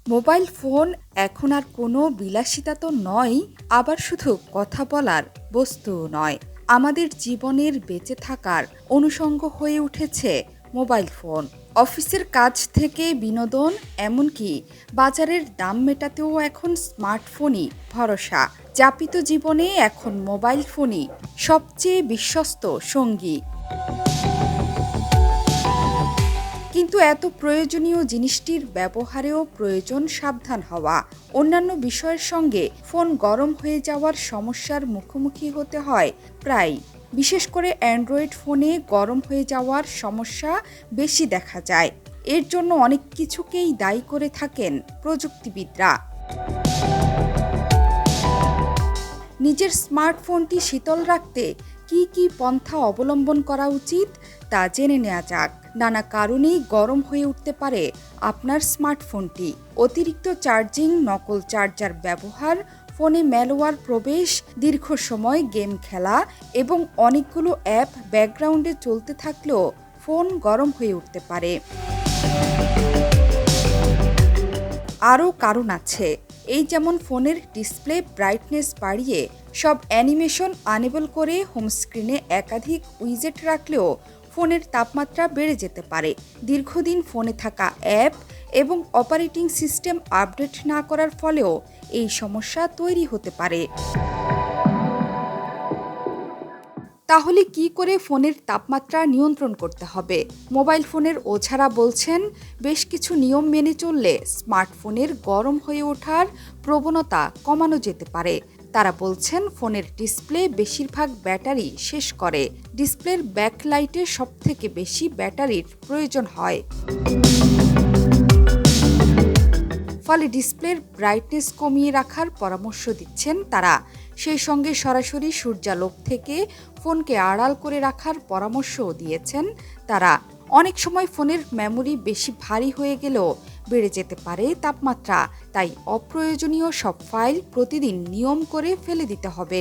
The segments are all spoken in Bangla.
মোবাইল ফোন এখন আর কোনো বিলাসিতা তো নয়, আবার শুধু কথা বলার বস্তুও নয়। আমাদের জীবনের বেঁচে থাকার অনুষঙ্গ হয়ে উঠেছে মোবাইল ফোন। অফিসের কাজ থেকে বিনোদন, এমনকি বাজারের দাম মেটাতেও এখন স্মার্টফোনই ভরসা। যাপিত জীবনে এখন মোবাইল ফোনই সবচেয়ে বিশ্বস্ত সঙ্গী। কিন্তু এত প্রয়োজনীয় জিনিসটির ব্যবহারেও প্রয়োজন সাবধান হওয়া। অন্যান্য বিষয়ের সঙ্গে ফোন গরম হয়ে যাওয়ার সমস্যার মুখোমুখি হতে হয় প্রায়। বিশেষ করে অ্যান্ড্রয়েড ফোনে গরম হয়ে যাওয়ার সমস্যা বেশি দেখা যায়। এর জন্য অনেক কিছুকেই দায়ী করে থাকেন প্রযুক্তিবিদরা। নিজের স্মার্টফোনটি শীতল রাখতে কি কি পন্থা অবলম্বন করা উচিত তা জেনে নেওয়া যাক। নানা কারণেই গরম হয়ে উঠতে পারে আপনার স্মার্টফোনটি। অতিরিক্ত চার্জিং, নকল চার্জার ব্যবহার, ফোনে ম্যালওয়্যার প্রবেশ, দীর্ঘ সময় গেম খেলা এবং অনেকগুলো অ্যাপ ব্যাকগ্রাউন্ডে চলতে থাকলেও ফোন গরম হয়ে উঠতে পারে। আরও কারণ আছে, এই যেমন ফোনের ডিসপ্লে ব্রাইটনেস বাড়িয়ে সব অ্যানিমেশন আনেবল করে হোম স্ক্রিনে একাধিক উইজেট রাখলেও ফোনের তাপমাত্রা বেড়ে যেতে পারে। দীর্ঘদিন ফোনে থাকা অ্যাপ এবং অপারেটিং সিস্টেম আপডেট না করার ফলেও এই সমস্যা তৈরি হতে পারে। তাহলে কি করে ফোনের তাপমাত্রা নিয়ন্ত্রণ করতে হবে? মোবাইল ফোনের ওঝারা বলছেন, বেশ কিছু নিয়ম মেনে চললে স্মার্টফোনের গরম হয়ে ওঠার প্রবণতা কমানো যেতে পারে। তারা বলছেন, ফোনের ডিসপ্লে বেশিরভাগ ব্যাটারি শেষ করে। ডিসপ্লের ব্যাকলাইটে সবথেকে বেশি ব্যাটারির প্রয়োজন হয়। ফলে ডিসপ্লের ব্রাইটনেস কমিয়ে রাখার পরামর্শ দিচ্ছেন তারা। সেই সঙ্গে সরাসরি সূর্যালোক থেকে ফোনকে আড়াল করে রাখার পরামর্শও দিয়েছেন তারা। অনেক সময় ফোনের মেমোরি বেশি ভারী হয়ে গেলেও বেড়ে যেতে পারে তাপমাত্রা, তাই অপ্রয়োজনীয় সব ফাইল প্রতিদিন নিয়ম করে ফেলে দিতে হবে।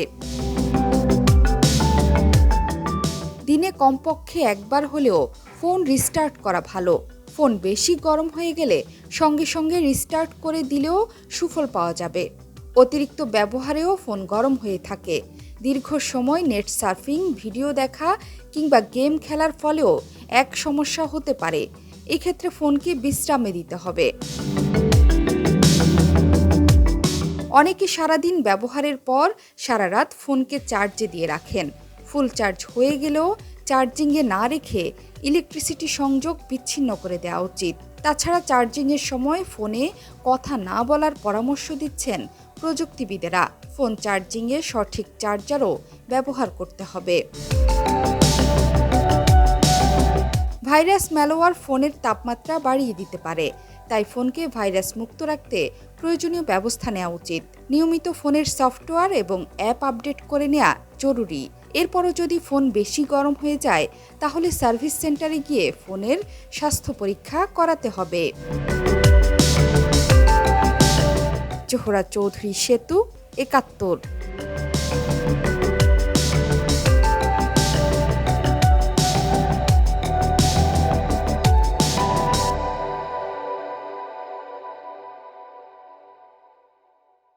দিনে কমপক্ষে একবার হলেও ফোন রিস্টার্ট করা ভালো। ফোন বেশি গরম হয়ে গেলে সঙ্গে সঙ্গে রিস্টার্ট করে দিলেও সুফল পাওয়া যাবে। অতিরিক্ত ব্যবহারেও ফোন গরম হয়ে থাকে। দীর্ঘ সময় নেট সার্ফিং, ভিডিও দেখা কিংবা গেম খেলার ফলেও এক সমস্যা হতে পারে। এক্ষেত্রে ফোনকে বিশ্রামে দিতে হবে। অনেকে সারাদিন ব্যবহারের পর সারা রাত ফোনকে চার্জে দিয়ে রাখেন। ফুল চার্জ হয়ে গেলেও চার্জিংয়ে না রেখে ইলেকট্রিসিটি সংযোগ বিচ্ছিন্ন করে দেওয়া উচিত। তাছাড়া চার্জিংয়ের সময় ফোনে কথা না বলার পরামর্শ দিচ্ছেন প্রযুক্তিবিদেরা। ফোন চার্জিংয়ে সঠিক চার্জারও ব্যবহার করতে হবে। ভাইরাস, ম্যালওয়্যার ফোনের তাপমাত্রা বাড়িয়ে দিতে পারে, তাই ফোনকে ভাইরাস মুক্ত রাখতে প্রয়োজনীয় ব্যবস্থা নেওয়া উচিত। নিয়মিত ফোনের সফটওয়্যার এবং অ্যাপ আপডেট করে নেওয়া জরুরি। এরপরও যদি ফোন বেশি গরম হয়ে যায়, তাহলে সার্ভিস সেন্টারে গিয়ে ফোনের স্বাস্থ্য পরীক্ষা করাতে হবে। জোহরা চৌধুরী, সেতু ৭১।